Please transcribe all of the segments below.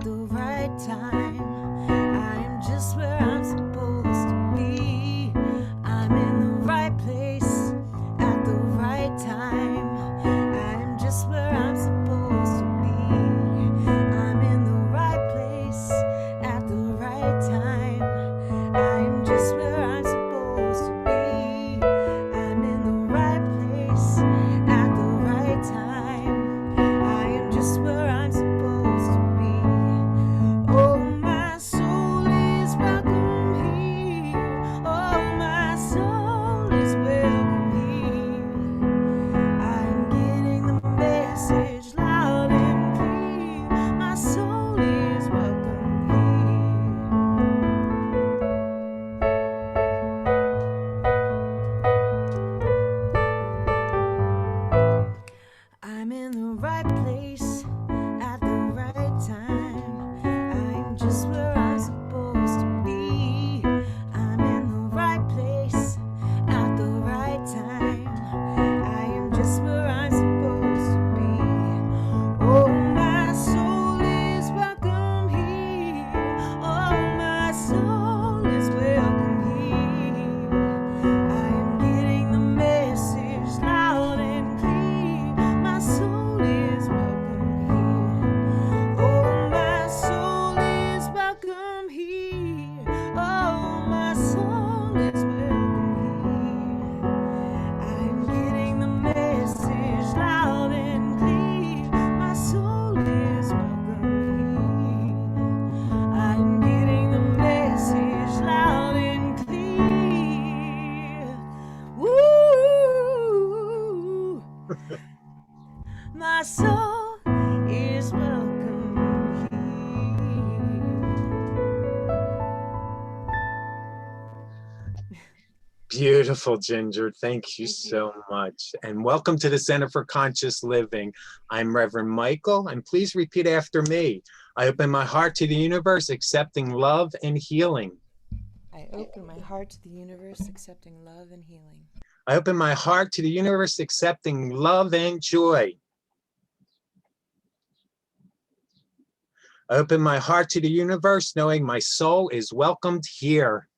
at the right time. I am just where I'm supposed to be. I'm in the right place at the right time. I am just where I'm supposed to be. I'm in the right place at the right time. I am just where I'm supposed to be. I'm in the right place at the right time. I am just where I'm supposed to be. Oh, my soul is welcome here. Oh, my soul is welcome here. I'm getting the message loud and clear. My soul is welcome here. I'm in the right place at the right time. I'm just where I'm supposed to be. I'm in the right place at the right time. I am just where I'm supposed to be. Oh, my soul is welcome here. Oh, my soul is welcome here. I am getting the message loud and clear. My soul is welcome here. Oh, my soul is welcome here. Oh, my soul is welcome here. I'm getting the message loud and clear. My soul is welcome here. I'm getting the message loud and clear. Woo! My soul is welcome here. Beautiful, Ginger. Thank you so much. And welcome to the Center for Conscious Living. I'm Reverend Michael, and please repeat after me. I open my heart to the universe, accepting love and healing. I open my heart to the universe, accepting love and healing. I open my heart to the universe, accepting love and joy. I open my heart to the universe, knowing my soul is welcomed here.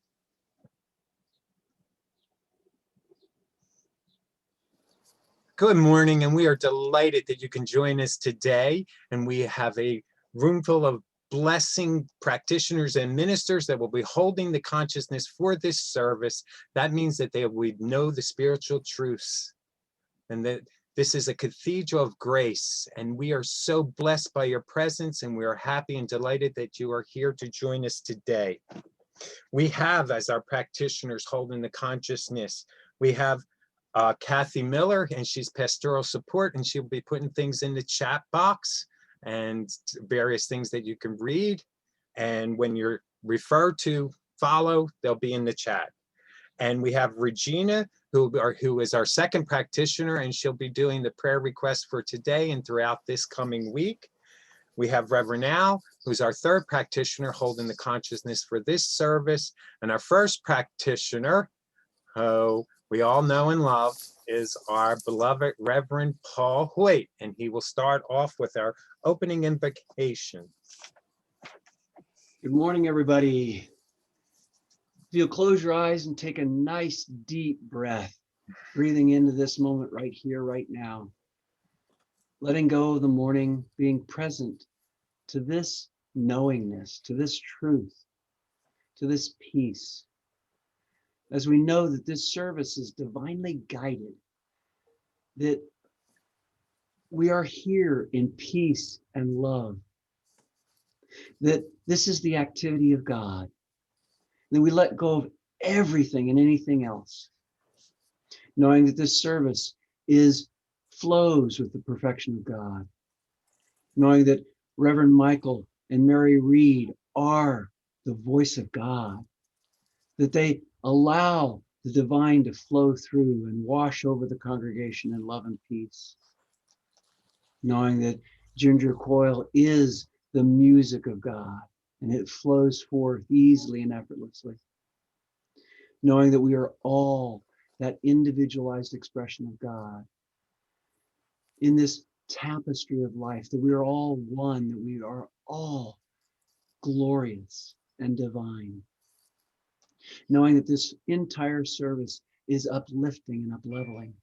Good morning, and we are delighted that you can join us today. And we have a room full of blessing practitioners and ministers that will be holding the consciousness for this service. That means that they would know the spiritual truths, and that this is a cathedral of grace. And we are so blessed by your presence, and we are happy and delighted that you are here to join us today. We have, as our practitioners holding the consciousness, we have Kathy Miller, and she's pastoral support, and she'll be putting things in the chat box and various things that you can read. And when you're referred to follow, they'll be in the chat. And we have Regina, who is our second practitioner, and she'll be doing the prayer request for today and throughout this coming week. We have Reverend Al, who's our third practitioner holding the consciousness for this service. And our first practitioner, who we all know and love, is our beloved Reverend Paul Hoyt, and he will start off with our opening invocation. Good morning, everybody. If you'll close your eyes and take a nice deep breath, breathing into this moment right here, right now, letting go of the morning, being present to this knowingness, to this truth, to this peace. As we know that this service is divinely guided, that we are here in peace and love, that this is the activity of God, that we let go of everything and anything else, knowing that this service flows with the perfection of God, knowing that Reverend Michael and Mary Reed are the voice of God, that they allow the divine to flow through and wash over the congregation in love and peace, knowing that Ginger Coyle is the music of God and it flows forth easily and effortlessly, knowing that we are all that individualized expression of God in this tapestry of life, that we are all one, that we are all glorious and divine. Knowing that this entire service is uplifting and upleveling,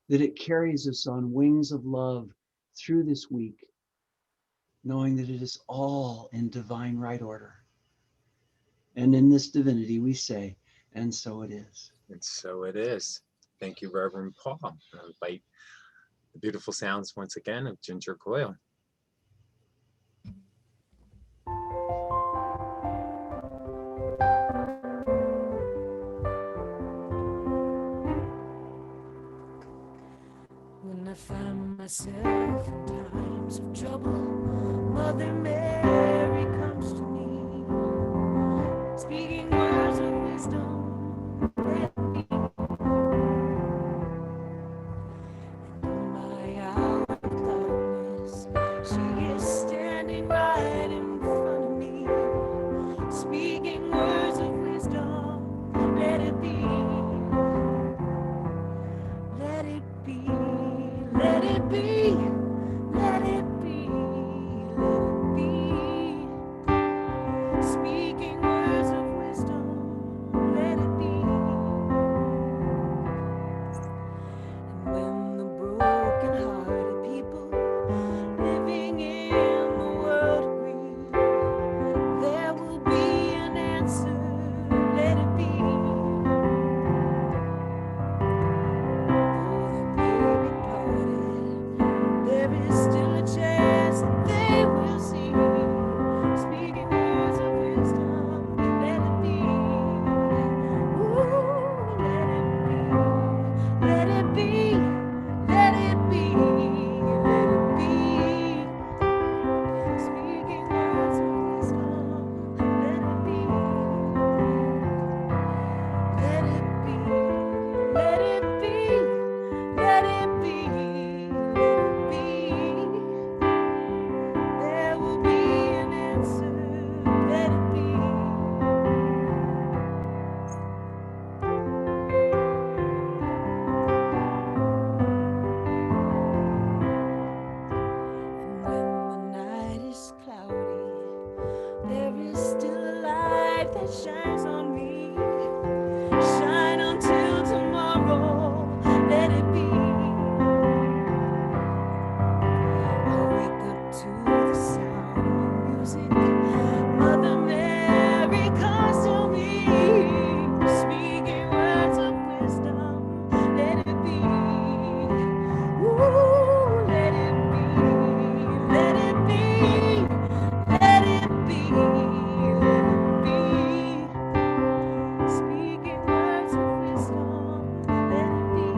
that it carries us on wings of love through this week, knowing that it is all in divine right order. And in this divinity we say, and so it is. And so it is. Thank you, Reverend Paul. I invite the beautiful sounds once again of Ginger Coyle. When I find myself in times of trouble, Mother Mary comes to me, speaking words of wisdom. Let me. And in my hour of darkness, she is standing right in front of me, speaking words of wisdom. Let it be. Let it be. Let it be. Let it be. Let it be. Speaking words of wisdom. Let it be. And when the broken-hearted people living in the world grieve, there will be an answer. Let it be. Though they may be parted, there is still a chance that they will see. Speaking words of wisdom, let it be. Ooh, let it be. Let it be. Let it be. Let it be. Speaking words of wisdom, let it be. Let it be. Let it be. Let it be. Let it be. There will be an answer. Let it be. And when the night is cloudy, there is still a light that shines on me. Shine until tomorrow. Let it be. I wake up to the sound of music. Mother Mary comes to me, speaking words of wisdom. Let it be. Ooh, let it be. Let it be. Let it be. Let it be. Speaking words of wisdom. Let it be.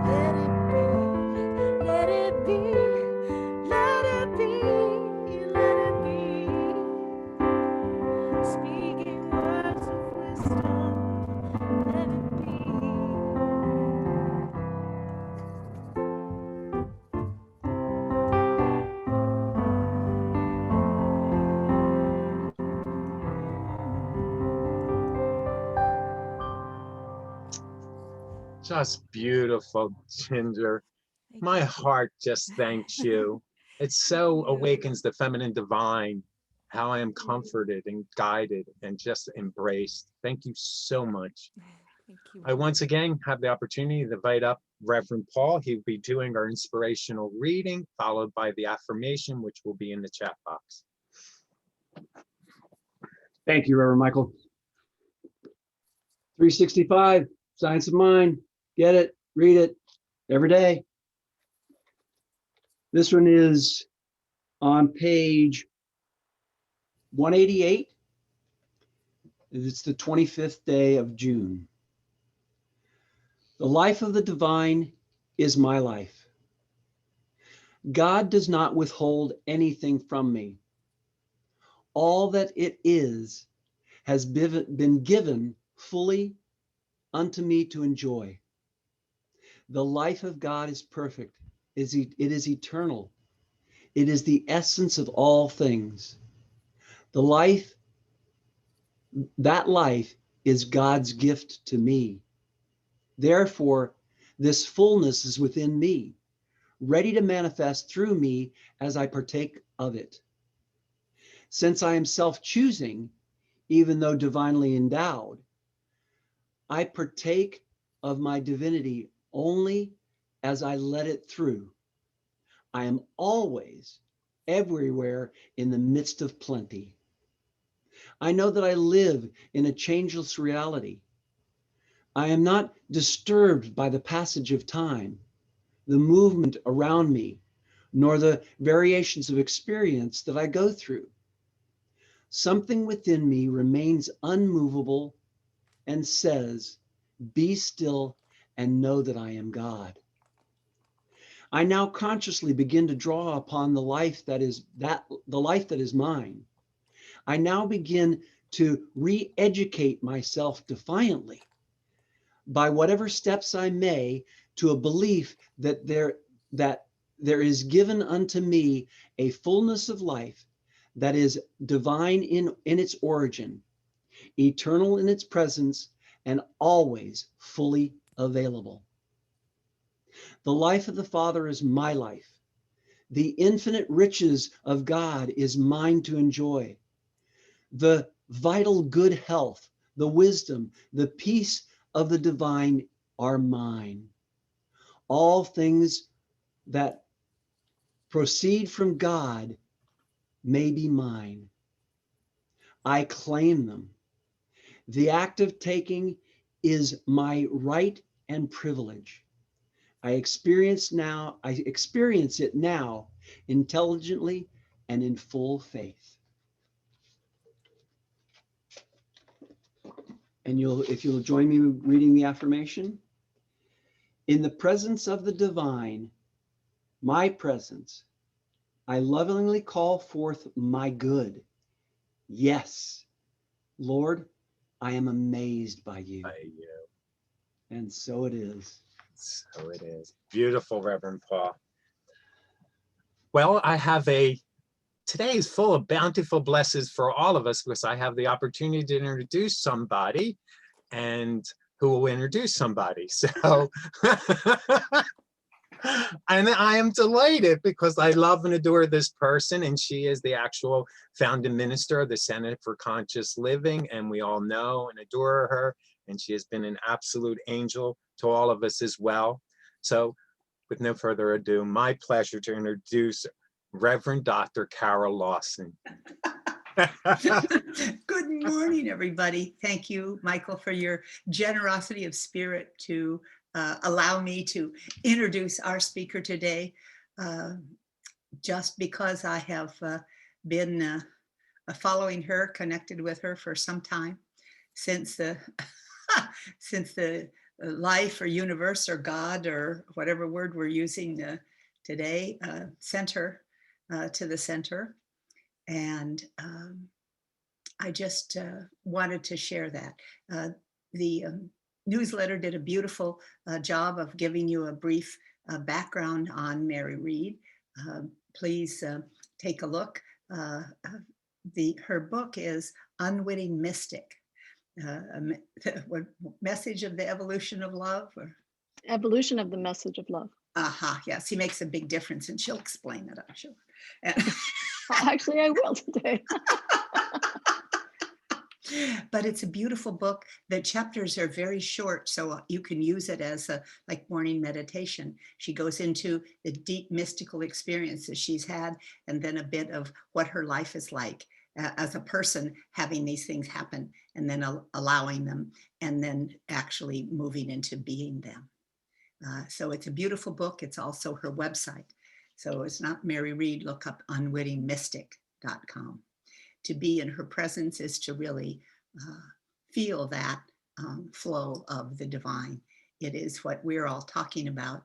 Let it be. Let it be. Let it be. Let it be. Speaking words of wisdom. Let it be. Just beautiful, Ginger. Thank My you. heart just thanks you. It so Thank you. awakens the feminine divine, how I am comforted and guided and just embraced. Thank you so much. Thank you. I once again have the opportunity to invite up Reverend Paul. He'll be doing our inspirational reading, followed by the affirmation, which will be in the chat box. Thank you, Reverend Michael. 365, Science of Mind. Get it, read it every day. This one is on page 188. It's the 25th day of June. The life of the divine is my life. God does not withhold anything from me. All that it is has been given fully unto me to enjoy. The life of God is perfect. It is eternal. It is the essence of all things. That life is God's gift to me. Therefore, this fullness is within me, ready to manifest through me as I partake of it. Since I am self-choosing, even though divinely endowed, I partake of my divinity only as I let it through. I am always, everywhere in the midst of plenty. I know that I live in a changeless reality. I am not disturbed by the passage of time, the movement around me, nor the variations of experience that I go through. Something within me remains unmovable and says, "Be still and know that I am God." I now consciously begin to draw upon the life that is mine. I now begin to re-educate myself defiantly by whatever steps I may to a belief that there is given unto me a fullness of life that is divine in its origin, eternal in its presence, and always fully available. The life of the Father is my life. The infinite riches of God is mine to enjoy. The vital good health, the wisdom, the peace of the divine are mine. All things that proceed from God may be mine. I claim them. The act of taking is my right and privilege. I experience it now intelligently and in full faith. And if you'll join me reading the affirmation. In the presence of the divine, my presence, I lovingly call forth my good. Yes, Lord, I am amazed by you. By you. And so it is. So it is. Beautiful, Reverend Paul. Well, today is full of bountiful blessings for all of us because I have the opportunity to introduce somebody and who will introduce somebody. So, and I am delighted because I love and adore this person, and she is the actual founding minister of the Center for Conscious Living, and we all know and adore her, and she has been an absolute angel to all of us as well. So, with no further ado, my pleasure to introduce Reverend Dr. Carol Lawson. Good morning, everybody. Thank you, Michael, for your generosity of spirit to allow me to introduce our speaker today. Just because I have been following her, connected with her for some time, since the since the life or universe or God or whatever word we're using today sent her to the center. And I just wanted to share that. The newsletter did a beautiful job of giving you a brief background on Mary Reed. Please take a look. Her book is Unwitting Mystic, what message of the evolution of love? Or? Evolution of the message of love. Aha, yes, he makes a big difference, and she'll explain it, I'm sure. And actually, I will today. But it's a beautiful book. The chapters are very short, so you can use it as a like morning meditation. She goes into the deep mystical experiences she's had, and then a bit of what her life is like as a person having these things happen, and then allowing them, and then actually moving into being them. So it's a beautiful book. It's also her website. So it's not Mary Reed, look up unwittingmystic.com. To be in her presence is to really feel that flow of the divine. It is what we're all talking about,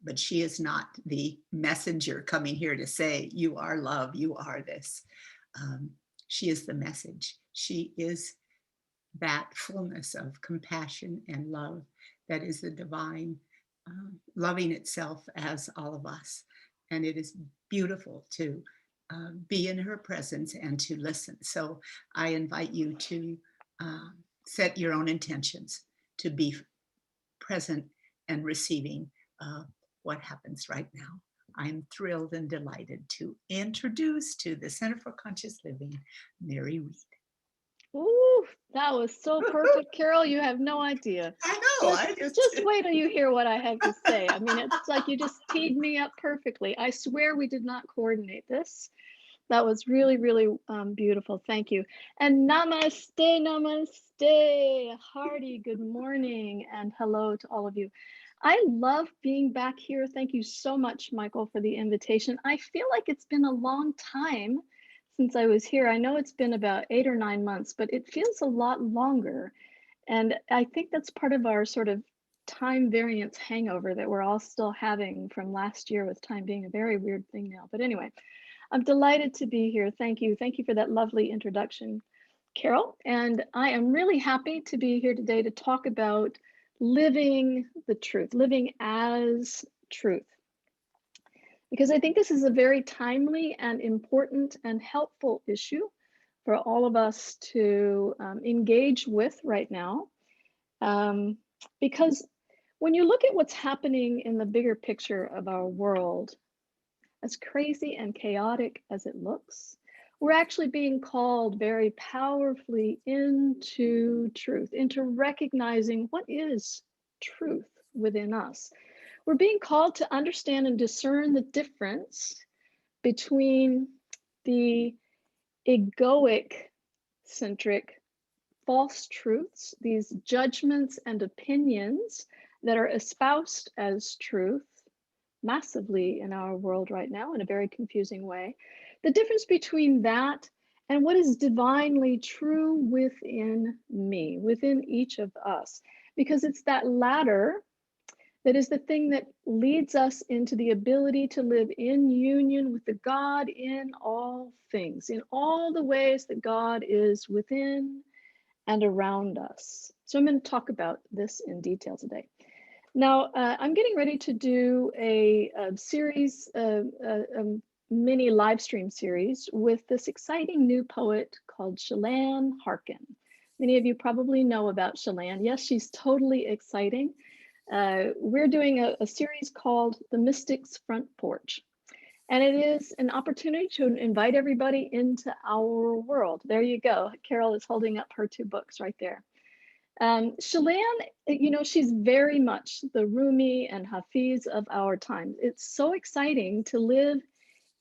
but she is not the messenger coming here to say, you are love, you are this. She is the message. She is that fullness of compassion and love that is the divine, loving itself as all of us. And it is beautiful to be in her presence and to listen. So I invite you to set your own intentions to be present and receiving what happens right now. I'm thrilled and delighted to introduce to the Center for Conscious Living, Mary Reed. Ooh, that was so perfect, Carol. You have no idea. I know. Just wait till you hear what I have to say. I mean, it's like you just teed me up perfectly. I swear we did not coordinate this. That was really, really beautiful. Thank you. And namaste, namaste. Hearty good morning and hello to all of you. I love being back here. Thank you so much, Michael, for the invitation. I feel like it's been a long time since I was here. I know it's been about 8 or 9 months, but it feels a lot longer. And I think that's part of our sort of time variance hangover that we're all still having from last year, with time being a very weird thing now. But anyway, I'm delighted to be here. Thank you. Thank you for that lovely introduction, Carol. And I am really happy to be here today to talk about living the truth, living as truth. Because I think this is a very timely and important and helpful issue for all of us to engage with right now. Because when you look at what's happening in the bigger picture of our world, as crazy and chaotic as it looks, we're actually being called very powerfully into truth, into recognizing what is truth within us. We're being called to understand and discern the difference between the egoic centric false truths, these judgments and opinions that are espoused as truth massively in our world right now in a very confusing way. The difference between that and what is divinely true within me, within each of us, because it's that latter that is the thing that leads us into the ability to live in union with the God in all things, in all the ways that God is within and around us. So I'm going to talk about this in detail today. Now, I'm getting ready to do a series, a mini live stream series with this exciting new poet called Shalane Harkin. Many of you probably know about Shalane. Yes, she's totally exciting. We're doing a series called The Mystic's Front Porch. And it is an opportunity to invite everybody into our world. There you go. Carol is holding up her 2 books right there. Shalane, you know, she's very much the Rumi and Hafiz of our time. It's so exciting to live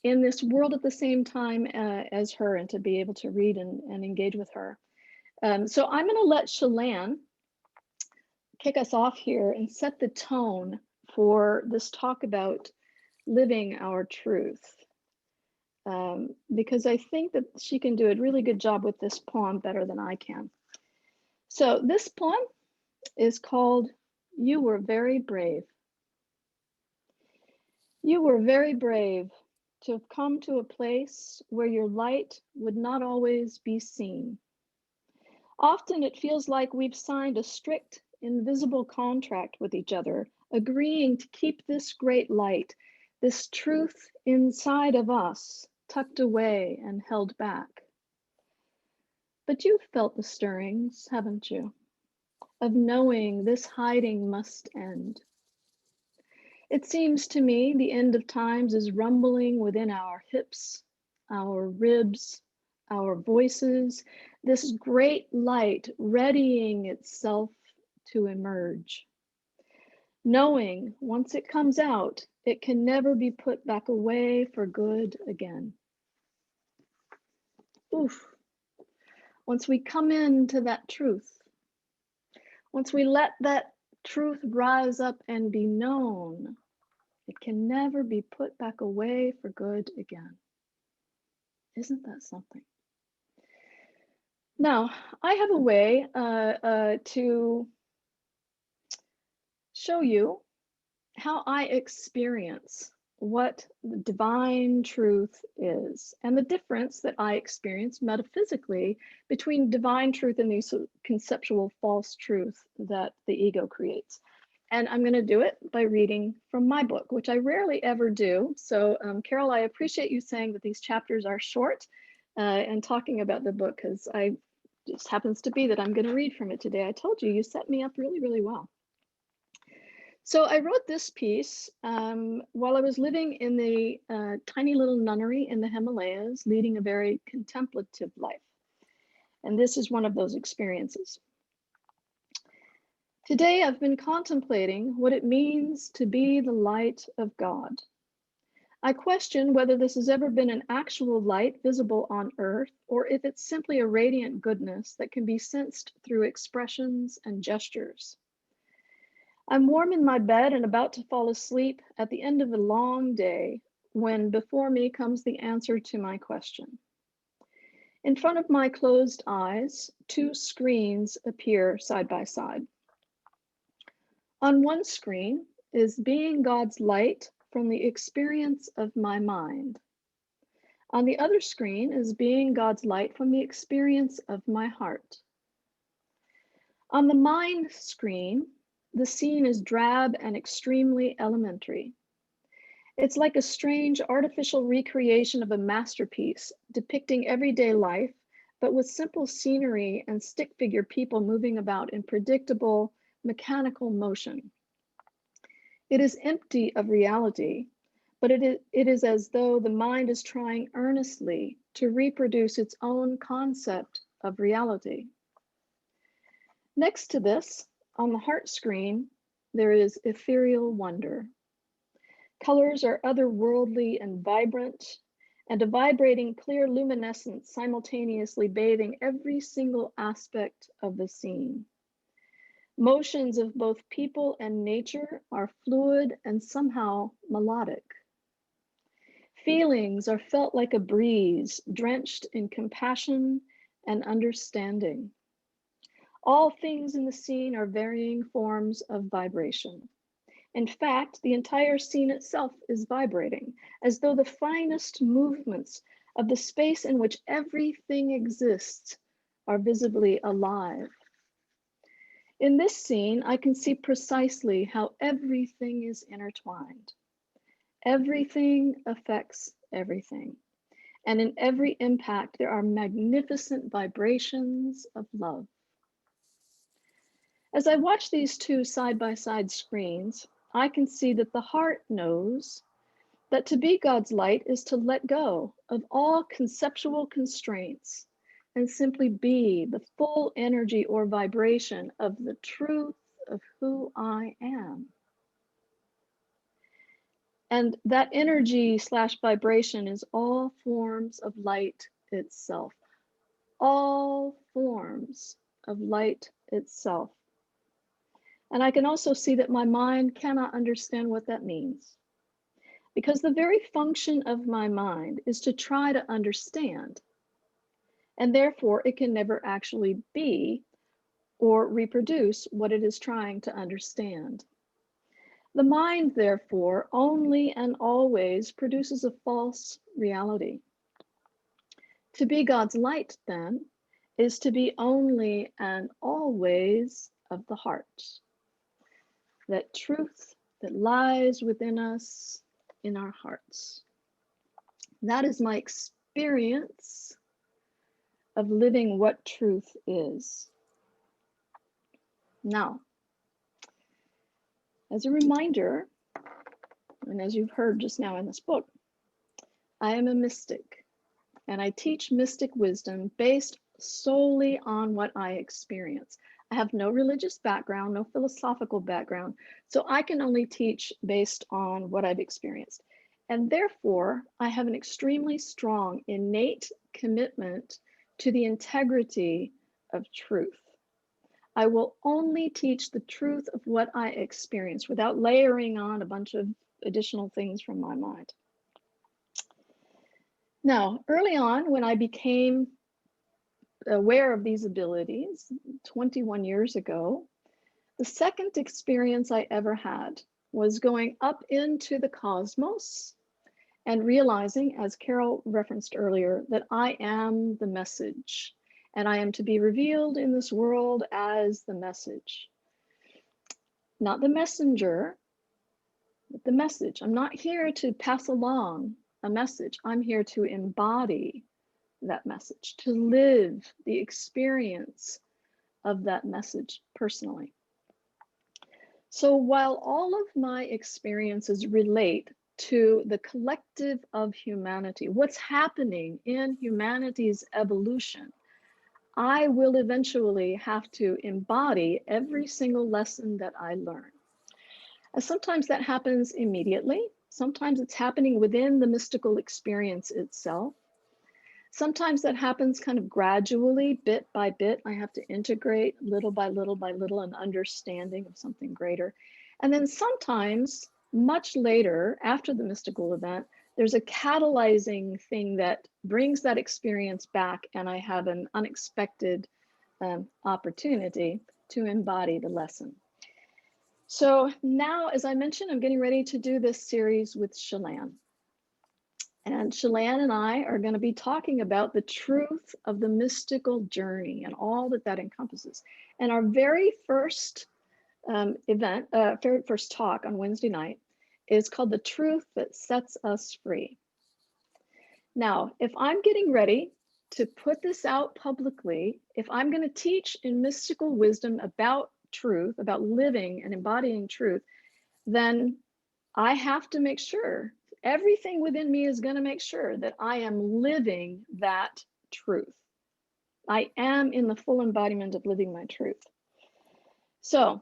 in this world at the same time as her and to be able to read and engage with her. So I'm going to let Shalane kick us off here and set the tone for this talk about living our truth. Because I think that she can do a really good job with this poem better than I can. So this poem is called You Were Very Brave. You were very brave to have come to a place where your light would not always be seen. Often it feels like we've signed a strict, invisible contract with each other, agreeing to keep this great light, this truth inside of us, tucked away and held back. But you've felt the stirrings, haven't you, of knowing this hiding must end. It seems to me the end of times is rumbling within our hips, our ribs, our voices, this great light readying itself to emerge. Knowing once it comes out, it can never be put back away for good again. Oof. Once we come into that truth, once we let that truth rise up and be known, it can never be put back away for good again. Isn't that something? Now, I have a way to show you how I experience what the divine truth is and the difference that I experience metaphysically between divine truth and these conceptual false truth that the ego creates. And I'm going to do it by reading from my book, which I rarely ever do. So Carol, I appreciate you saying that these chapters are short and talking about the book, because just happens to be that I'm going to read from it today. I told you, you set me up really, really well. So I wrote this piece while I was living in the tiny little nunnery in the Himalayas, leading a very contemplative life. And this is one of those experiences. Today, I've been contemplating what it means to be the light of God. I question whether this has ever been an actual light visible on earth, or if it's simply a radiant goodness that can be sensed through expressions and gestures. I'm warm in my bed and about to fall asleep at the end of a long day when before me comes the answer to my question. In front of my closed eyes, two screens appear side by side. On one screen is being God's light from the experience of my mind. On the other screen is being God's light from the experience of my heart. On the mind screen, the scene is drab and extremely elementary. It's like a strange artificial recreation of a masterpiece depicting everyday life, but with simple scenery and stick figure people moving about in predictable, mechanical motion. It is empty of reality, but it is as though the mind is trying earnestly to reproduce its own concept of reality. Next to this, on the heart screen, there is ethereal wonder. Colors are otherworldly and vibrant, and a vibrating clear luminescence simultaneously bathing every single aspect of the scene. Motions of both people and nature are fluid and somehow melodic. Feelings are felt like a breeze, drenched in compassion and understanding. All things in the scene are varying forms of vibration. In fact, the entire scene itself is vibrating, as though the finest movements of the space in which everything exists are visibly alive. In this scene, I can see precisely how everything is intertwined. Everything affects everything. And in every impact, there are magnificent vibrations of love. As I watch these two side-by-side screens, I can see that the heart knows that to be God's light is to let go of all conceptual constraints and simply be the full energy or vibration of the truth of who I am. And that energy / vibration is all forms of light itself. All forms of light itself. And I can also see that my mind cannot understand what that means. Because the very function of my mind is to try to understand. And therefore, it can never actually be or reproduce what it is trying to understand. The mind, therefore, only and always produces a false reality. To be God's light, then, is to be only and always of the heart. That truth that lies within us in our hearts. That is my experience of living what truth is. Now, as a reminder, and as you've heard just now in this book, I am a mystic, and I teach mystic wisdom based solely on what I experience. I have no religious background, no philosophical background, so I can only teach based on what I've experienced. And therefore, I have an extremely strong innate commitment to the integrity of truth. I will only teach the truth of what I experience without layering on a bunch of additional things from my mind. Now, early on, when I became aware of these abilities 21 years ago, the second experience I ever had was going up into the cosmos and realizing, as Carol referenced earlier, that I am the message. And I am to be revealed in this world as the message. Not the messenger, but the message. I'm not here to pass along a message. I'm here to embody that message, to live the experience of that message personally. So while all of my experiences relate to the collective of humanity, what's happening in humanity's evolution, I will eventually have to embody every single lesson that I learn. And sometimes that happens immediately. Sometimes it's happening within the mystical experience itself. Sometimes that happens kind of gradually, bit by bit. I have to integrate little by little by little an understanding of something greater. And then sometimes, much later, after the mystical event, there's a catalyzing thing that brings that experience back, and I have an unexpected opportunity to embody the lesson. So now, as I mentioned, I'm getting ready to do this series with Shalane. And Shalane and I are going to be talking about the truth of the mystical journey and all that that encompasses. And our very first very first talk on Wednesday night is called The Truth That Sets Us Free. Now, if I'm getting ready to put this out publicly, if I'm going to teach in mystical wisdom about truth, about living and embodying truth, then I have to make sure, everything within me is going to make sure that I am living that truth. I am in the full embodiment of living my truth. So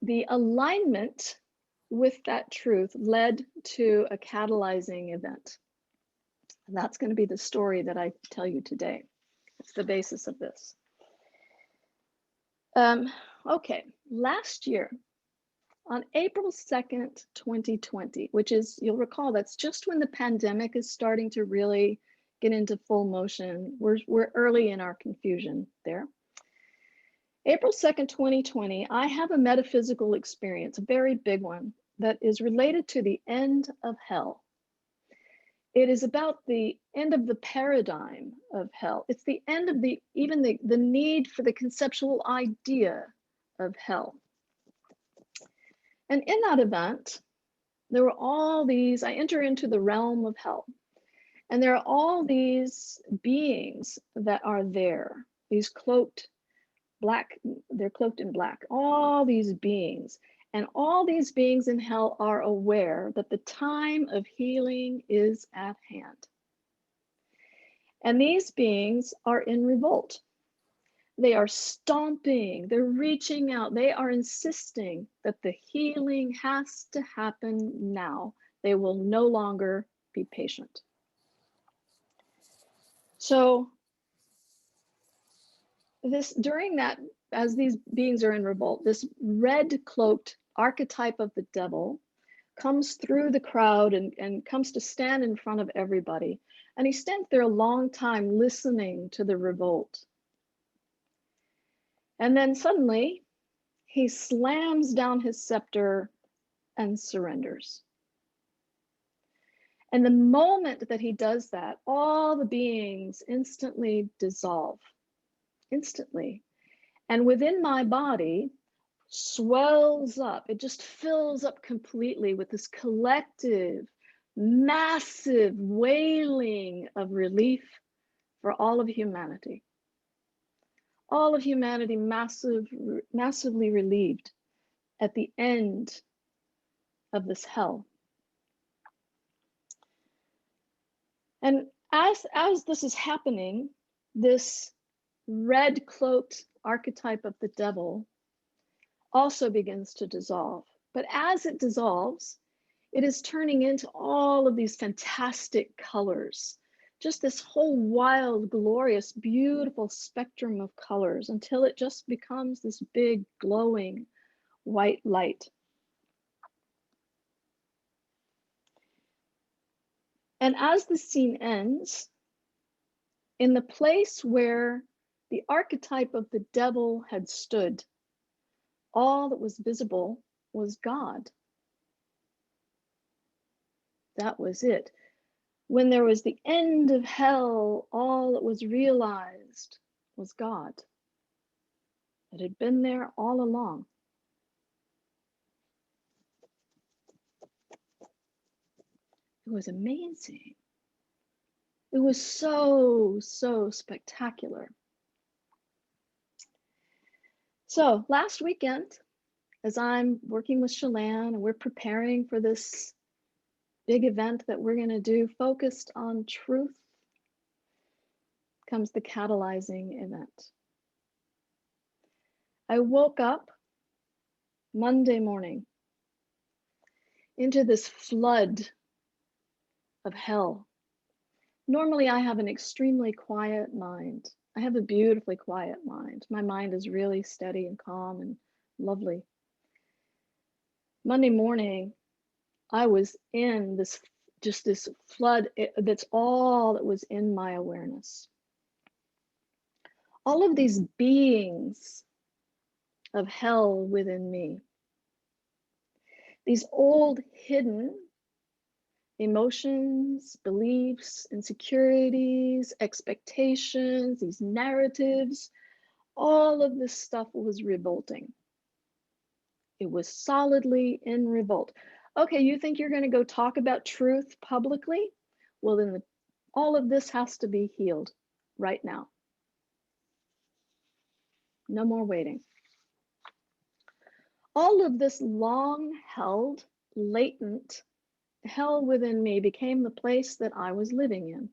the alignment with that truth led to a catalyzing event. And that's going to be the story that I tell you today. It's the basis of this. Okay, last year, on April 2nd, 2020, which is, you'll recall, that's just when the pandemic is starting to really get into full motion. We're early in our confusion there. April 2nd, 2020, I have a metaphysical experience, a very big one, that is related to the end of hell. It is about the end of the paradigm of hell. It's the end of even the need for the conceptual idea of hell. And in that event, there were all these, I enter into the realm of hell. And there are all these beings that are there, these cloaked black, they're cloaked in black, all these beings. And all these beings in hell are aware that the time of healing is at hand. And these beings are in revolt. They are stomping, they're reaching out, they are insisting that the healing has to happen now. They will no longer be patient. So during that, as these beings are in revolt, this red cloaked archetype of the devil comes through the crowd and comes to stand in front of everybody. And he stands there a long time listening to the revolt. And then suddenly he slams down his scepter and surrenders. And the moment that he does that, all the beings instantly dissolve, instantly. And within my body swells up, it just fills up completely with this collective, massive wailing of relief for all of humanity. All of humanity massively relieved at the end of this hell. And as this is happening, this red cloaked archetype of the devil also begins to dissolve. But as it dissolves, it is turning into all of these fantastic colors, just this whole wild, glorious, beautiful spectrum of colors until it just becomes this big, glowing white light. And as the scene ends, in the place where the archetype of the devil had stood, all that was visible was God. That was it. When there was the end of hell, all that was realized was God. It had been there all along. It was amazing. It was so, so spectacular. So last weekend, as I'm working with Shalane and we're preparing for this big event that we're going to do focused on truth, comes the catalyzing event. I woke up Monday morning into this flood of hell. Normally, I have an extremely quiet mind. I have a beautifully quiet mind. My mind is really steady and calm and lovely. Monday morning, I was in this flood. That's all that was in my awareness. All of these beings of hell within me, these old hidden emotions, beliefs, insecurities, expectations, these narratives, all of this stuff was revolting. It was solidly in revolt. Okay, you think you're going to go talk about truth publicly? Well, then all of this has to be healed right now. No more waiting. All of this long held, latent hell within me became the place that I was living in.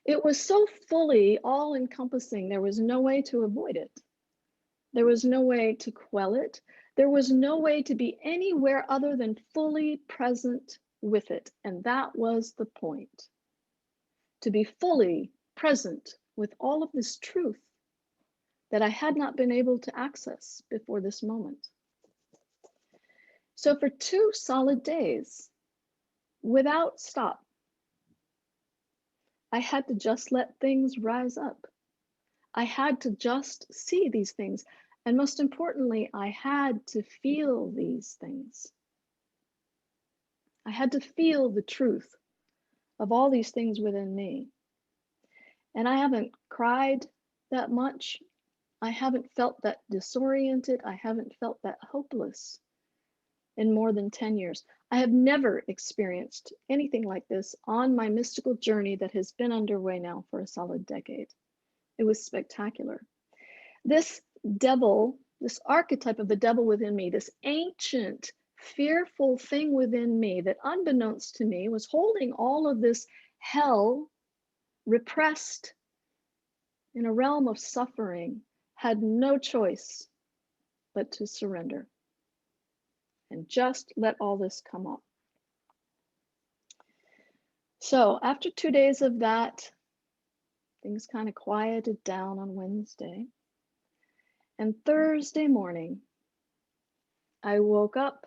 It was so fully all encompassing, there was no way to avoid it. There was no way to quell it. There was no way to be anywhere other than fully present with it. And that was the point. To be fully present with all of this truth that I had not been able to access before this moment. So for 2 solid days, without stop, I had to just let things rise up. I had to just see these things. And most importantly, I had to feel these things. I had to feel the truth of all these things within me. And I haven't cried that much. I haven't felt that disoriented. I haven't felt that hopeless in more than 10 years. I have never experienced anything like this on my mystical journey that has been underway now for a solid decade. It was spectacular. This devil, this archetype of the devil within me, this ancient, fearful thing within me that unbeknownst to me was holding all of this hell repressed in a realm of suffering, had no choice but to surrender and just let all this come up. So after 2 days of that, things kind of quieted down on Wednesday. And Thursday morning, I woke up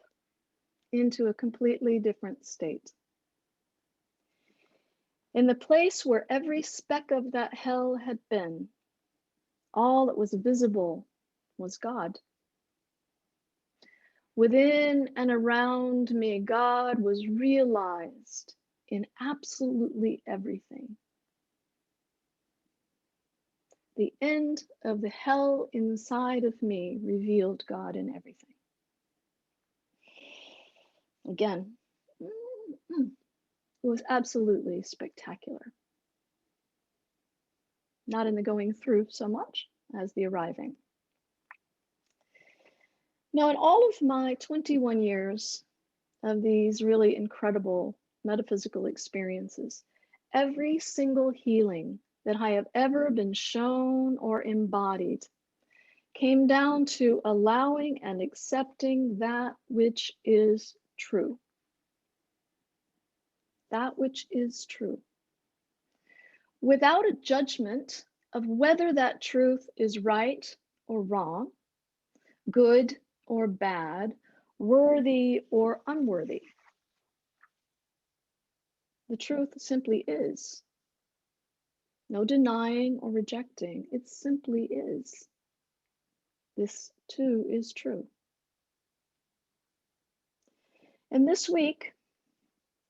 into a completely different state. In the place where every speck of that hell had been, all that was visible was God. Within and around me, God was realized in absolutely everything. The end of the hell inside of me revealed God in everything. Again, it was absolutely spectacular. Not in the going through so much as the arriving. Now, in all of my 21 years of these really incredible metaphysical experiences, every single healing that I have ever been shown or embodied came down to allowing and accepting that which is true. That which is true. Without a judgment of whether that truth is right or wrong, good or bad, worthy or unworthy. The truth simply is. No denying or rejecting, it simply is. This too is true. And this week,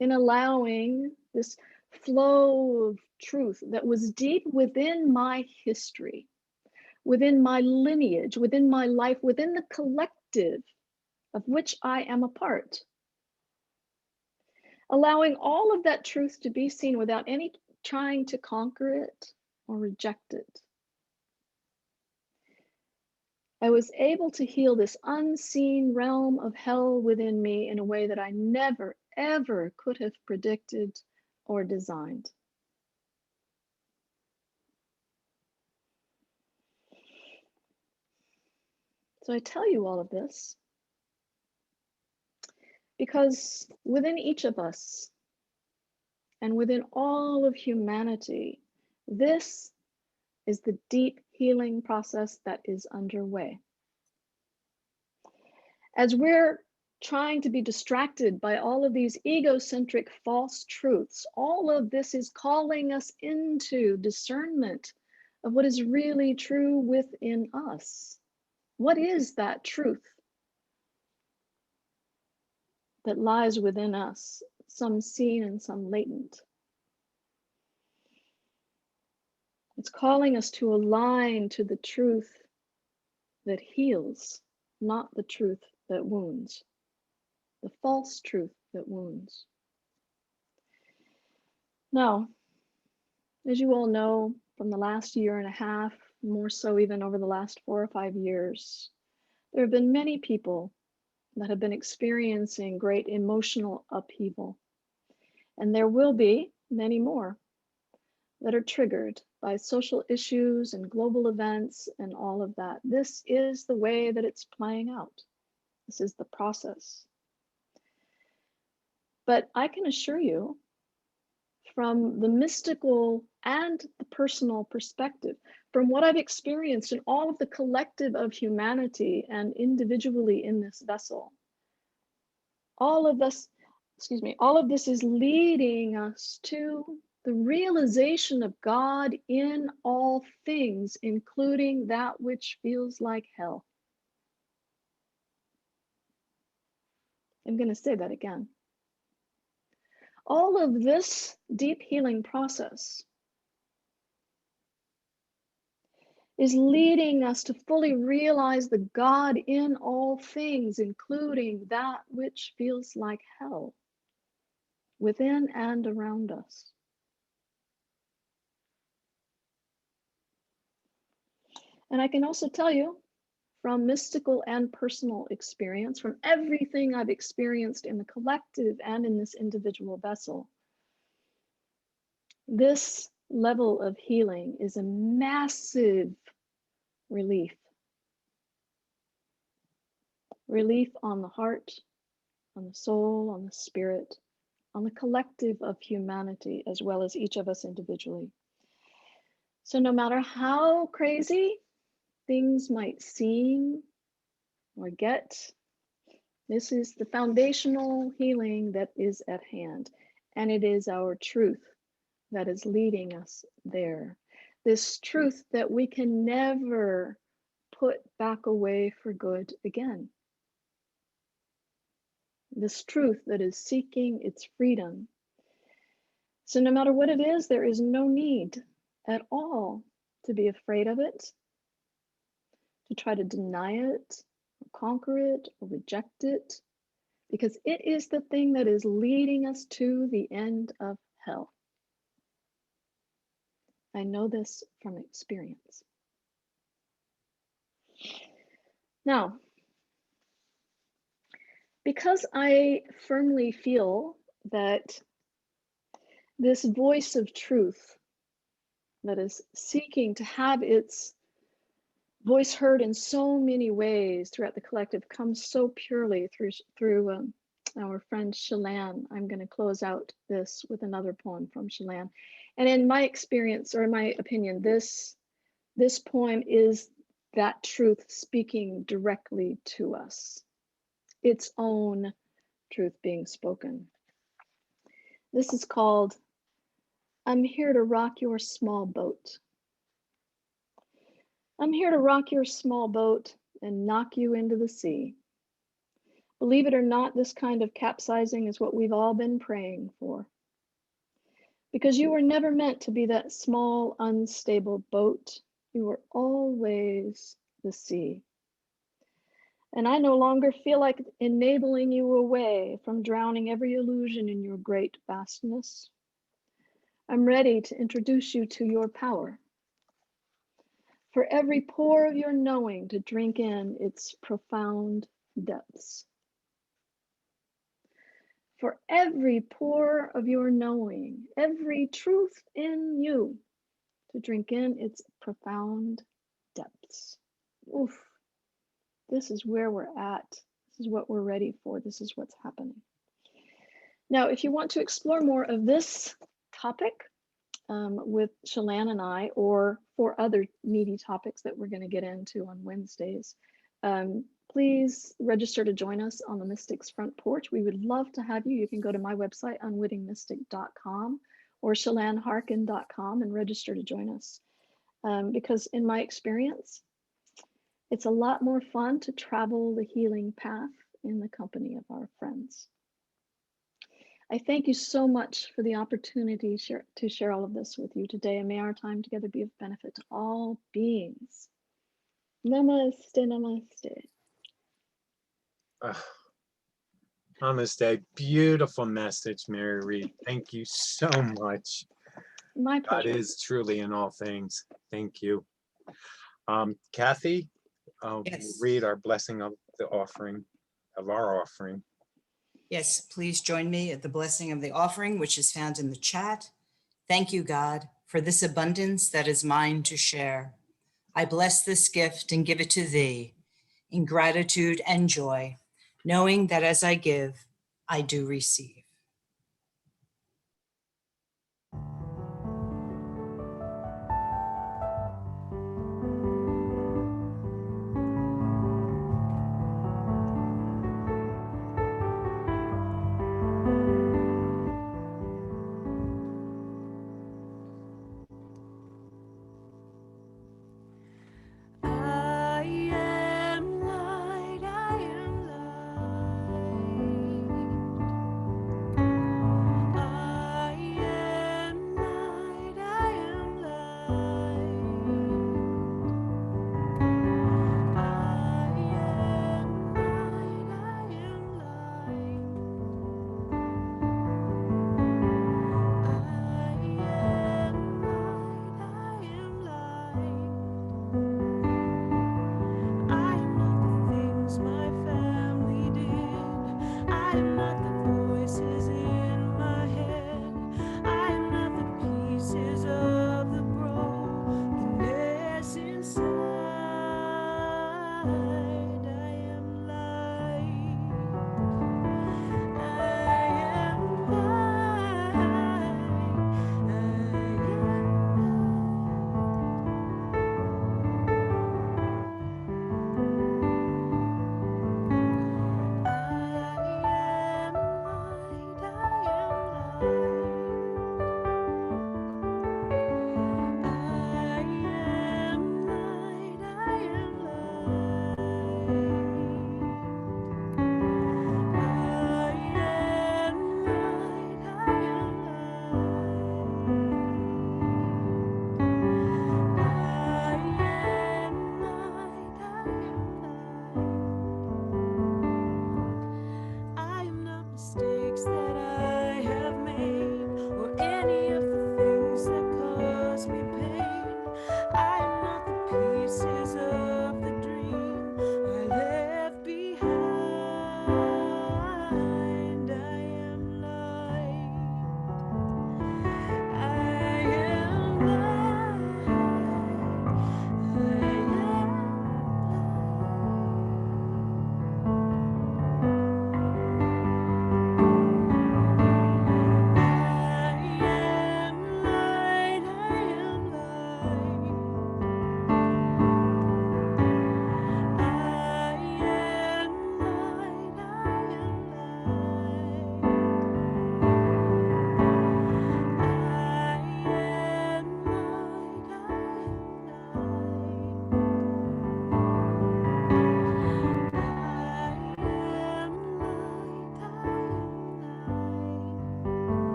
in allowing this flow of truth that was deep within my history, within my lineage, within my life, within the collective of which I am a part, allowing all of that truth to be seen without any trying to conquer it or reject it. I was able to heal this unseen realm of hell within me in a way that I never, ever could have predicted or designed. So I tell you all of this because within each of us and within all of humanity, this is the deep healing process that is underway. As we're trying to be distracted by all of these egocentric false truths, all of this is calling us into discernment of what is really true within us. What is that truth that lies within us, some seen and some latent? It's calling us to align to the truth that heals, not the truth that wounds, the false truth that wounds. Now, as you all know, from the last year and a half, more so even over the last 4 or 5 years, there have been many people that have been experiencing great emotional upheaval. And there will be many more that are triggered by social issues and global events and all of that. This is the way that it's playing out. This is the process. But I can assure you, from the mystical and the personal perspective, from what I've experienced in all of the collective of humanity and individually in this vessel, all of this is leading us to the realization of God in all things, including that which feels like hell. I'm going to say that again. All of this deep healing process is leading us to fully realize the God in all things, including that which feels like hell, within and around us. And I can also tell you, from mystical and personal experience, from everything I've experienced in the collective and in this individual vessel, this level of healing is a massive relief. Relief on the heart, on the soul, on the spirit, on the collective of humanity, as well as each of us individually. So no matter how crazy things might seem or get, this is the foundational healing that is at hand, and it is our truth that is leading us there. This truth that we can never put back away for good again. This truth that is seeking its freedom. So no matter what it is, there is no need at all to be afraid of it, to try to deny it, or conquer it, or reject it, because it is the thing that is leading us to the end of hell. I know this from experience. Now, because I firmly feel that this voice of truth that is seeking to have its voice heard in so many ways throughout the collective comes so purely through our friend Shalane. I'm going to close out this with another poem from Shalane. And in my experience, or in my opinion, this poem is that truth speaking directly to us, its own truth being spoken. This is called, I'm here to rock your small boat. I'm here to rock your small boat and knock you into the sea. Believe it or not, this kind of capsizing is what we've all been praying for. Because you were never meant to be that small, unstable boat. You were always the sea. And I no longer feel like enabling you away from drowning every illusion in your great vastness. I'm ready to introduce you to your power. For every pore of your knowing to drink in its profound depths. For every pore of your knowing, every truth in you to drink in its profound depths. Oof. This is where we're at. This is what we're ready for. This is what's happening. Now, if you want to explore more of this topic with Shalane and I, or for other meaty topics that we're going to get into on Wednesdays, please register to join us on the Mystics Front Porch. We would love to have you. You can go to my website, unwittingmystic.com or shalaneharkin.com and register to join us. Because in my experience, it's a lot more fun to travel the healing path in the company of our friends. I thank you so much for the opportunity to share all of this with you today, and may our time together be of benefit to all beings. Namaste, namaste. Namaste. Beautiful message, Mary Reed. Thank you so much. My God pleasure. is truly in all things. Thank you. Kathy, Yes. read our blessing of the offering, of our offering. Yes, please join me at the blessing of the offering, which is found in the chat. Thank you, God, for this abundance that is mine to share. I bless this gift and give it to thee in gratitude and joy, knowing that as I give, I do receive. I am light, I am light. I am light, I am light. I am light, I am light. I am light, I am light. I am not the things my family did. I am not the voices in my head. I am not the pieces of the brokenness inside. I am light. I am light. I am not mistakes that I have made, or any of the things that cause me pain. I am not the pieces of the dream I left behind. I am light. I am light. I am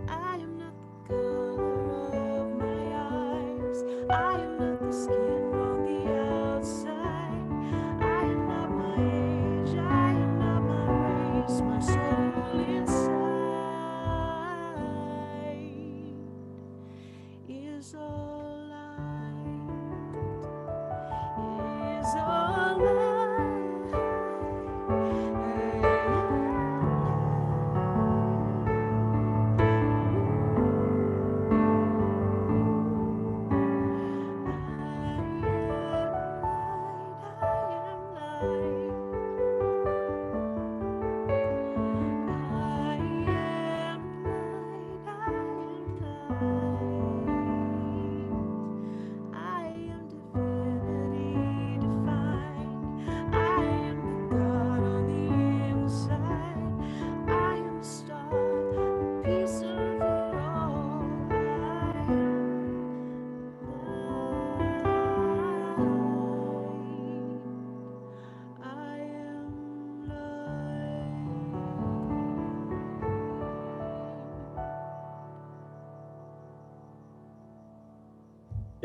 I am not the color of my eyes. I am not the skin on the outside. I am not my age. I am not my race. My soul inside is all light.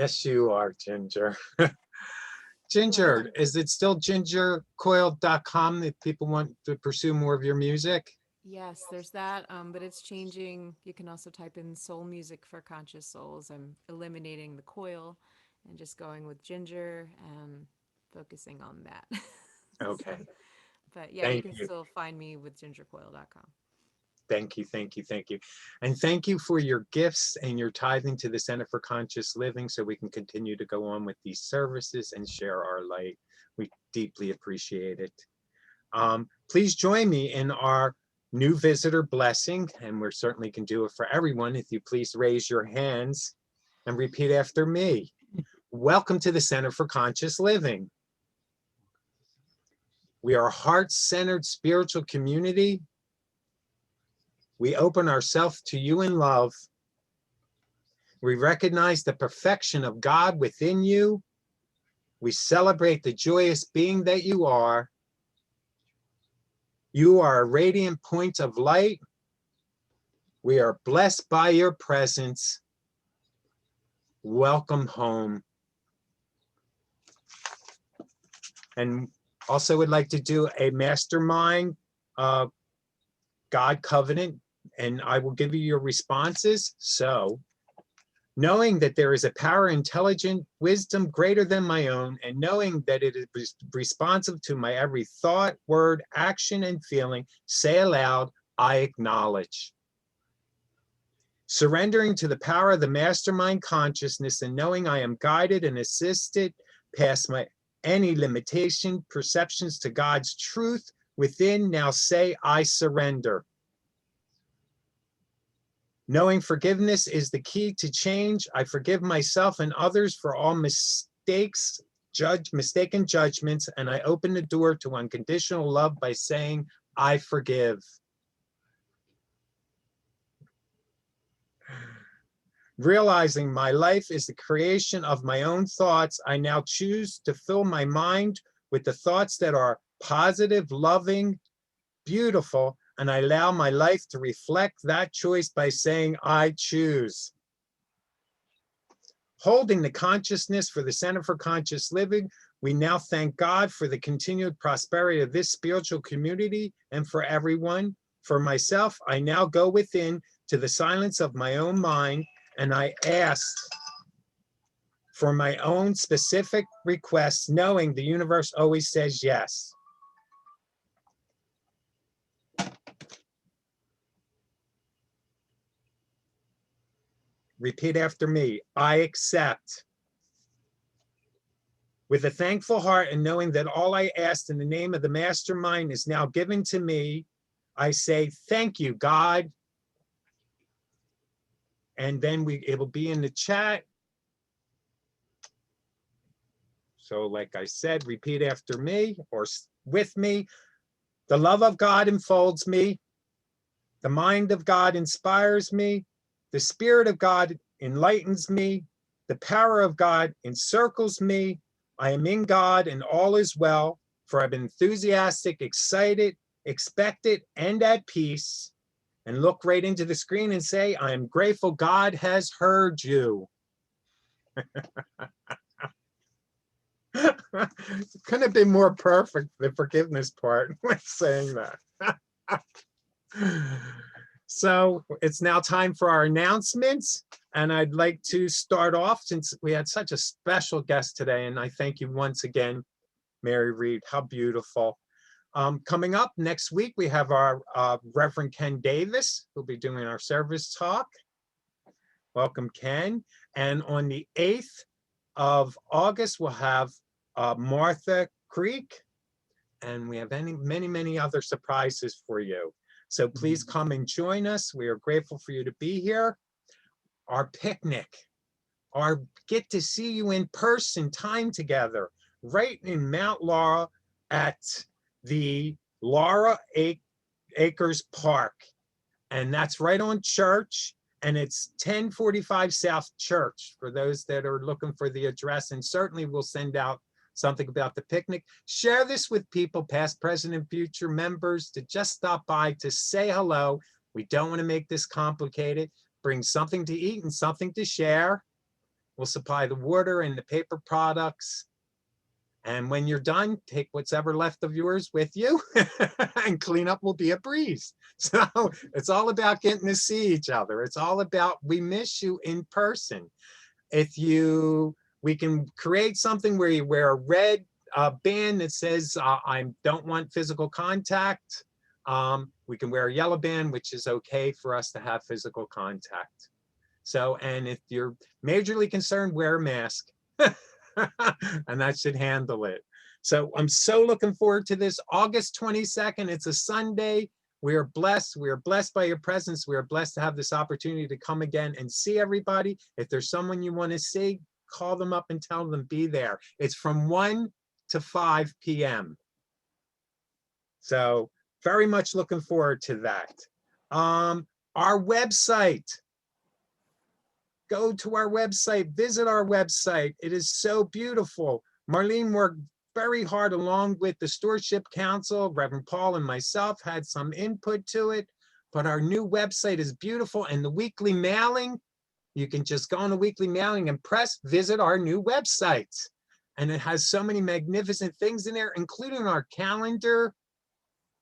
Yes, you are, Ginger. Ginger, is it still gingercoyle.com if people want to pursue more of your music? Yes, there's that, but it's changing. You can also type in soul music for conscious souls. I'm eliminating the coil and just going with ginger and focusing on that. So, Okay, but yeah, you thank can you. still find me with gingercoil.com. Thank you, thank you, thank you. And thank you for your gifts and your tithing to the Center for Conscious Living so we can continue to go on with these services and share our light. We deeply appreciate it. Please join me in our new visitor blessing, and we certainly can do it for everyone. If you please raise your hands and repeat after me. Welcome to the Center for Conscious Living. We are a heart-centered spiritual community. We open ourselves to you in love. We recognize the perfection of God within you. We celebrate the joyous being that you are. You are a radiant point of light. We are blessed by your presence. Welcome home. And also would like to do a mastermind God covenant, and I will give you your responses. So, knowing that there is a power, intelligent wisdom greater than my own, and knowing that it is responsive to my every thought, word, action, and feeling, say aloud, I acknowledge. Surrendering to the power of the mastermind consciousness and knowing I am guided and assisted past my any limitation, perceptions to God's truth within, now say, I surrender. Knowing forgiveness is the key to change, I forgive myself and others for all mistakes, mistaken judgments, and I open the door to unconditional love by saying, I forgive. Realizing my life is the creation of my own thoughts, I now choose to fill my mind with the thoughts that are positive, loving, beautiful, and I allow my life to reflect that choice by saying, I choose. Holding the consciousness for the Center for Conscious Living, we now thank God for the continued prosperity of this spiritual community and for everyone. For myself, I now go within to the silence of my own mind and I ask for my own specific requests, knowing the universe always says yes. Repeat after me. I accept. With a thankful heart and knowing that all I asked in the name of the mastermind is now given to me, I say, thank you, God. And then it will be in the chat. So like I said, repeat after me or with me. The love of God enfolds me. The mind of God inspires me. The Spirit of God enlightens me. The power of God encircles me. I am in God and all is well, for I'm enthusiastic, excited, expectant, and at peace. And look right into the screen and say, I am grateful God has heard you. Couldn't have been more perfect, the forgiveness part, when saying that. So it's now time for our announcements. And I'd like to start off since we had such a special guest today. And I thank you once again, Mary Reed. How beautiful. Coming up next week, we have our Reverend Ken Davis, who'll be doing our service talk. Welcome, Ken. And on the 8th of August, we'll have Martha Creek. And we have many other surprises for you. So please come and join us. We are grateful for you to be here. Our picnic, our get to see you in person time together, right in Mount Laura at the Laura Acres Park. And that's right on Church. And it's 1045 South Church for those that are looking for the address. And certainly we'll send out something about the picnic. Share this with people, past, present, and future members, to just stop by to say hello. We don't want to make this complicated. Bring something to eat and something to share. We'll supply the water and the paper products. And when you're done, take what's ever left of yours with you and cleanup will be a breeze. So it's all about getting to see each other. It's all about, we miss you in person. We can create something where you wear a red band that says, I don't want physical contact. We can wear a yellow band, which is okay for us to have physical contact. So, and if you're majorly concerned, wear a mask. And that should handle it. So I'm so looking forward to this. August 22nd, it's a Sunday. We are blessed. We are blessed by your presence. We are blessed to have this opportunity to come again and see everybody. If there's someone you want to see, call them up and tell them be there. It's from 1 to 5 p.m. So very much looking forward to that. Our website. Go to our website, visit our website. It is so beautiful. Marlene worked very hard along with the Stewardship Council. Reverend Paul and myself had some input to it, but our new website is beautiful. And the weekly mailing, you can just go on the weekly mailing and press visit our new website. And it has so many magnificent things in there, including our calendar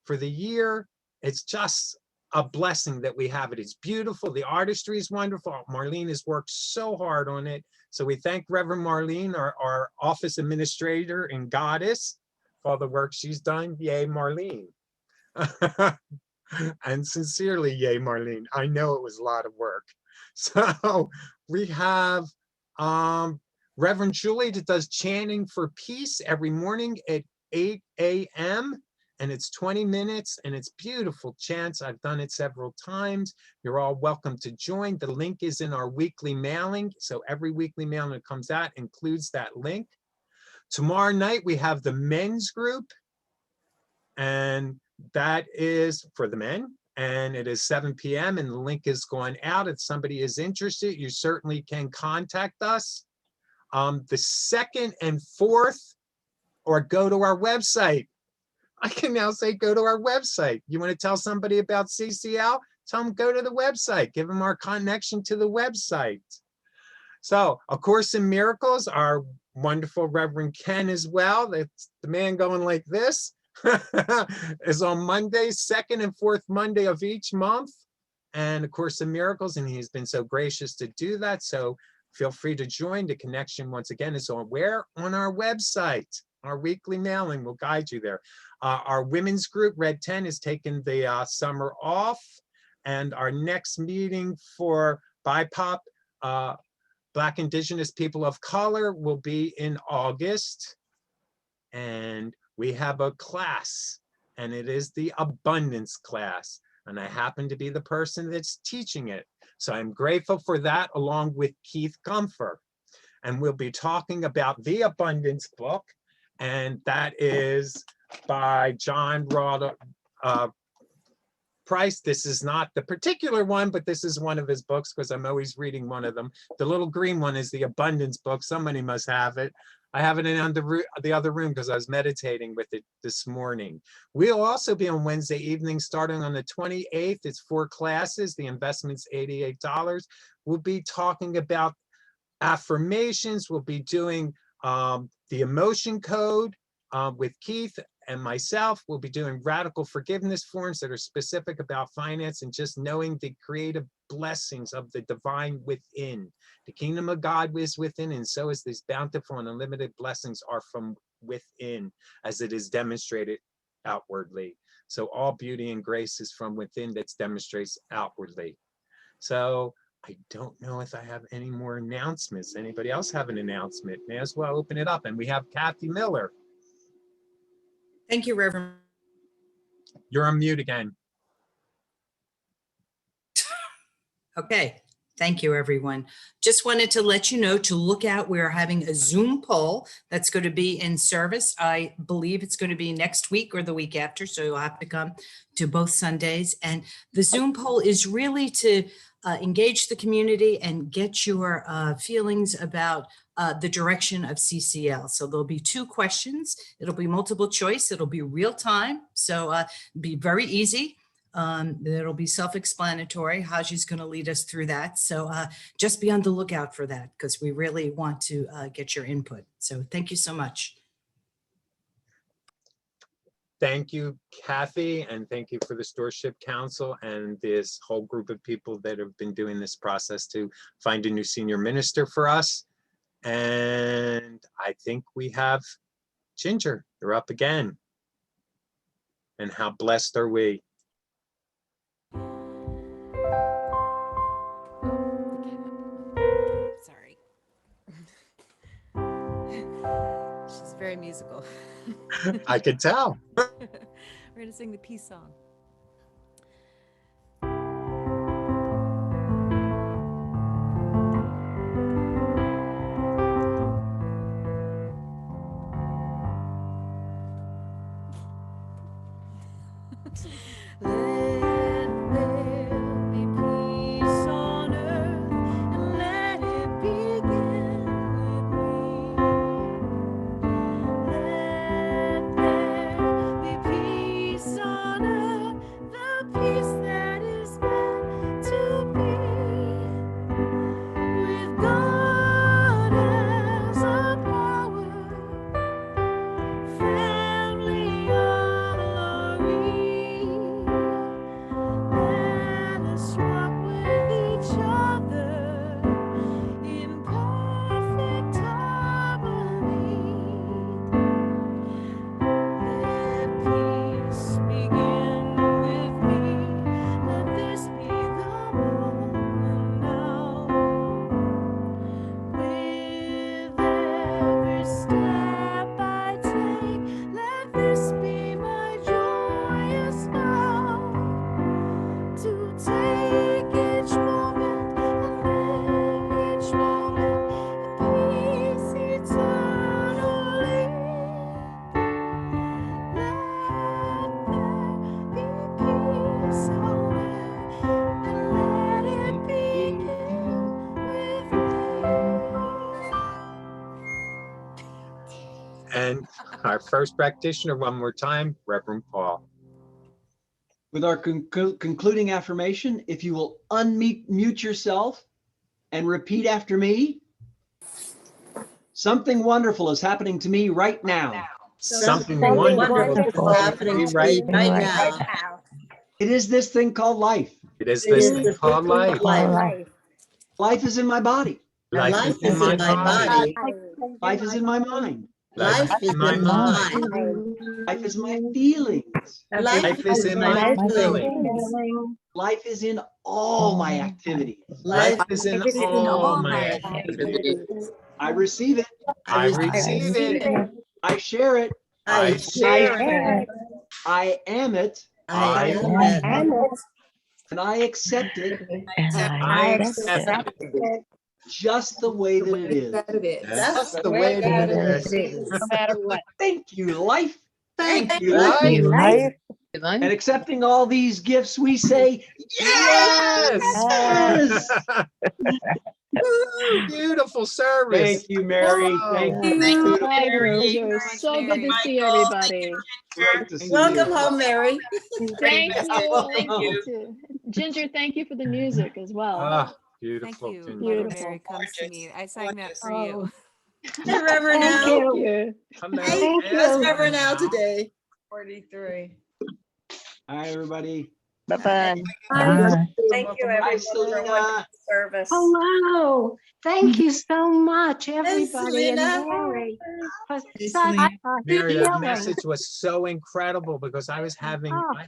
for the year. It's just a blessing that we have it. It's beautiful. The artistry is wonderful. Marlene has worked so hard on it. So we thank Reverend Marlene, our office administrator and goddess, for all the work she's done. Yay, Marlene. And sincerely, yay, Marlene. I know it was a lot of work. So we have Reverend Julie that does chanting for peace every morning at 8 a.m. and it's 20 minutes and it's beautiful chants. I've done it several times. You're all welcome to join. The link is in our weekly mailing. So every weekly mailing that comes out includes that link. Tomorrow night, we have the men's group, and that is for the men, and it is 7 p.m. and the link is going out. If somebody is interested, you certainly can contact us. The 2nd and 4th, or go to our website. I can now say, go to our website. You want to tell somebody about CCL? Tell them, go to the website. Give them our connection to the website. So, A Course in Miracles, our wonderful Reverend Ken as well. That's the man going like this. Is on Monday, 2nd and 4th Monday of each month. And A Course in Miracles, and he's been so gracious to do that. So feel free to join. The connection, once again, is on where? On our website. Our weekly mailing will guide you there. Our women's group, Red 10, is taking the summer off. And our next meeting for BIPOC, Black Indigenous People of Color, will be in August. And we have a class, and it is the abundance class. And I happen to be the person that's teaching it. So I'm grateful for that, along with Keith Gumpher. And we'll be talking about the abundance book. And that is by John Price. This is not the particular one, but this is one of his books because I'm always reading one of them. The little green one is the abundance book. Somebody must have it. I have it in the other room because I was meditating with it this morning. We'll also be on Wednesday evening starting on the 28th. It's 4 classes. The investment's $88. We'll be talking about affirmations. We'll be doing the emotion code with Keith and myself. We'll be doing radical forgiveness forms that are specific about finance and just knowing the creative blessings of the divine within. The kingdom of God is within, and so is these bountiful and unlimited blessings are from within, as it is demonstrated outwardly. So all beauty and grace is from within, that's demonstrates outwardly. So I don't know if I have any more announcements. Anybody else have an announcement? May as well open it up. And we have Kathy Miller. Thank you, Reverend. You're on mute again. Okay. Thank you, everyone. Just wanted to let you know to look out. We're having a Zoom poll that's going to be in service. I believe it's going to be next week or the week after, so you'll have to come to both Sundays. And the Zoom poll is really to engage the community and get your feelings about the direction of CCL. So there'll be 2 questions. It'll be multiple choice. It'll be real time. So be very easy. It'll be self-explanatory how she's going to lead us through that. So just be on the lookout for that because we really want to get your input. So thank you so much. Thank you, Kathy, and thank you for the Stewardship Council and this whole group of people that have been doing this process to find a new senior minister for us. And I think we have Ginger, you're up again. And how blessed are we? Sorry. She's very musical. I could tell. We're gonna sing the peace song. Let there be peace on earth, and let it begin with me. Let there be peace on earth, the peace that is meant to be. With God as a power, family are we. Let us walk with each other in perfect harmony. Let peace begin with me. Let this be the moment now. With every step I take, let this be my joyous vow. To take each moment and live each moment in peace eternally. Let there be peace on earth, and let it begin with me. And our first practitioner, one more time, Reverend Paul. With our concluding affirmation, if you will unmute yourself and repeat after me. Something wonderful is happening to me right now. Something wonderful is happening to me right now. It is this thing called life. It is this thing called life. Life is in my body. Life is in my body. Life is in my mind. Life is in my mind. Life is my feelings. Life is in my feelings. Life is in all my activities. Life is in all my activities. I receive it. I receive it. I share it. I share it. I am it. I am it. And I accept it I accept it. just the way that it is. Just the way that it is. No matter what. Thank you, life. Thank you, life. And accepting all these gifts, we say, Yes! yes! Woo, beautiful service. Thank you, Mary. Thank you. My Mary. pleasure. So good to Mary. see everybody. Great to see Welcome you. home, Mary. Thank you. Thank you. Ginger, thank you for the music as well. Ah, Thank beautiful. you, Ginger. Mother Beautiful. Mary comes to me. I sang that for Oh. you. Hey, Reverend Thank Al. Thank you. Hello. Hey, Yes, how's Reverend Al Al. today? 43. Hi, everybody. Bye-bye. Thank you, Hi, everyone, for Selena. wonderful service. Hello. Thank you so much, everybody, and Selena. Mary, for Hey, such Selena. a Mary, that healing. message was so incredible because I Oh.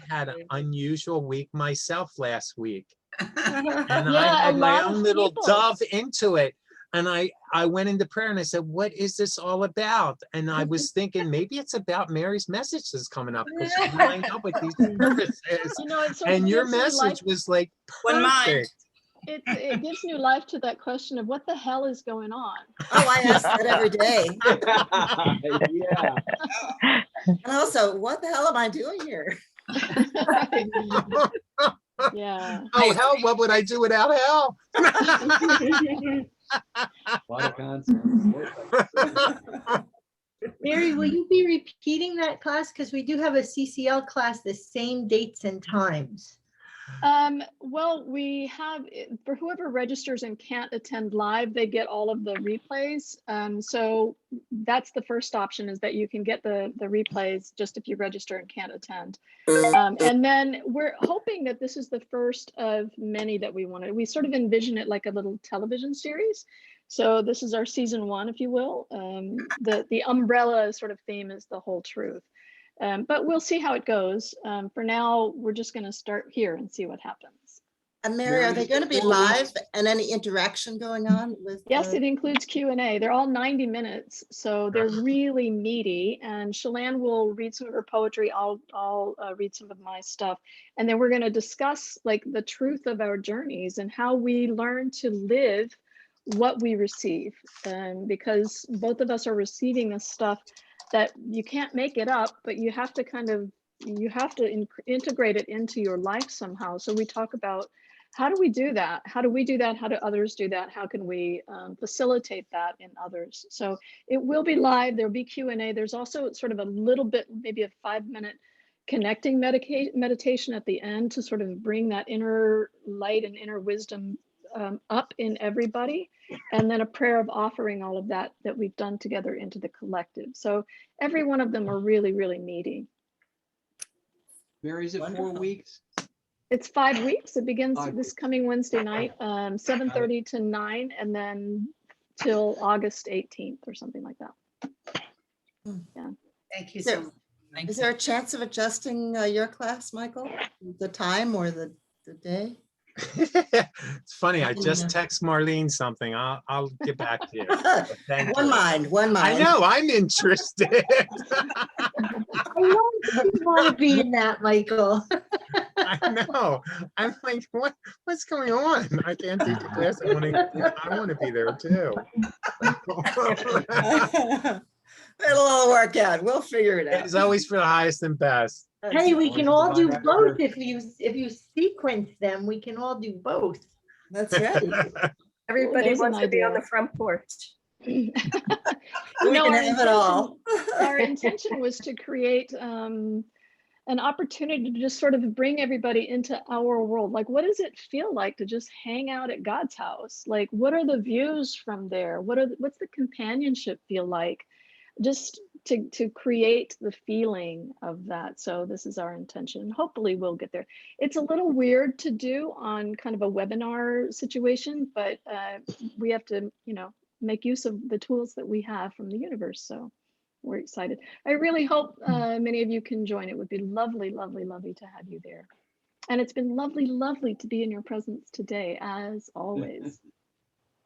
had an unusual week myself last week. And Yeah, I a had my lot own of little people. dove into it. And I went into prayer and I said, what is this all about? And I was thinking maybe it's about Mary's message that's coming up because she lined up with these services. You know, it sort of And your gives new life. message was like One mind. perfect. It gives new life to that question of what the hell is going on. Oh, I ask that every day. Yeah. And also, what the hell am I doing here? Yeah. Oh, hell, what would I do without hell? A lot of concepts. Mary, will you be repeating that class? Because we do have a CCL class the same dates and times. Well, we have, for whoever registers and can't attend live, they get all of the replays. So that's the first option, is that you can get the replays just if you register and can't attend. And then we're hoping that this is the first of many that we wanted. We sort of envision it like a little television series. So this is our season 1, if you will. The umbrella sort of theme is the whole truth. But we'll see how it goes. For now, we're just going to start here and see what happens. And Mary, are they going to be live and any interaction going on with? Yes, it includes Q&A. They're all 90 minutes, so they're really meaty. And Shalane will read some of her poetry. I'll read some of my stuff. And then we're going to discuss like the truth of our journeys and how we learn to live what we receive. Because both of us are receiving this stuff that you can't make it up, but you have to integrate it into your life somehow. So we talk about, how do we do that? How do we do that? How do others do that? How can we facilitate that in others? So it will be live. There'll be Q&A. There's also sort of a little bit, maybe a 5-minute connecting meditation at the end to sort of bring that inner light and inner wisdom up in everybody, and then a prayer of offering all of that we've done together into the collective. So every one of them are really, really meaty. Mary, is it 4 Wonderful. weeks? It's 5 weeks. It begins 5 this coming Wednesday night, 7:30 to 9, and then till August 18th or something like that. Yeah. Thank you Is so there, much. is there a chance of adjusting your class, Michael? The time or the day? It's funny. I just text Marlene something. I'll get back to you. But thank One you. mind, one I mind. know. I'm interested. I know you want to be in that, Michael. I know. I'm like, what's going on? I can't teach the class. I want to be there too. It'll all work out. We'll figure it out. It's always for the highest and best. Hey, we can all do both. If you sequence them, we can all do both. That's right. Everybody there's wants to be on the front porch. We No, can our have it all. Our intention was to create an opportunity to just sort of bring everybody into our world. Like, what does it feel like to just hang out at God's house? Like, what are the views from there? What's the companionship feel like? Just to create the feeling of that. So this is our intention. Hopefully we'll get there. It's a little weird to do on kind of a webinar situation, but we have to, make use of the tools that we have from the universe. So we're excited. I really hope many of you can join. It would be lovely, lovely, lovely to have you there. And it's been lovely, lovely to be in your presence today, as always.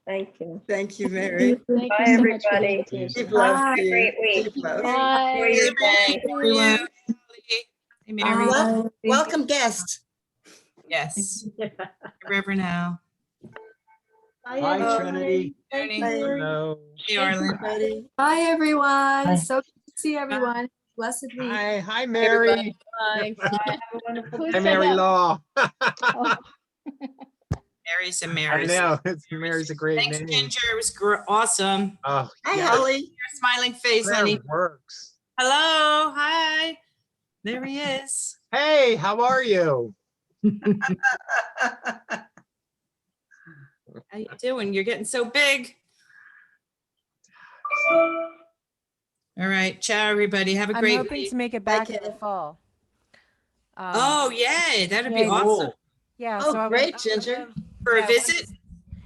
Thank you. Thank you, Mary. Thank Bye, you so much for the everybody. invitation. Deep love Bye. to you. Great week. Deep love. Bye. Hey, Mary. Welcome guest. Yes. Reverend Al. Hi, Trinity. Trinity. Hello. Hey, Arlen. Ready? Hi, everyone. Hi. So good to see everyone. Blessed week. Hi, Mary. Bye. Who Hi, said Mary that? Law. Oh, Mary's and I Mary's. know. Mary's a great Thanks, name. Ginger. It was awesome. Oh, Hi, yes. Holly. Your smiling face, Prayer honey. works. Hello. Hi. There he is. Hey, how are you? How you doing? You're getting so big. All right. Ciao, everybody. Have a I'm great hoping week. to make it back in Kid. the fall. Oh, yay. That'd be yeah, awesome. Yeah. Oh, so I great, would- Ginger. For a yeah, visit?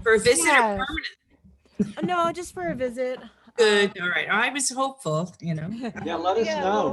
For a visit Yeah. or permanent? No, just for a visit. Good. All right. I was hopeful, Yeah, let us Yeah, know. well,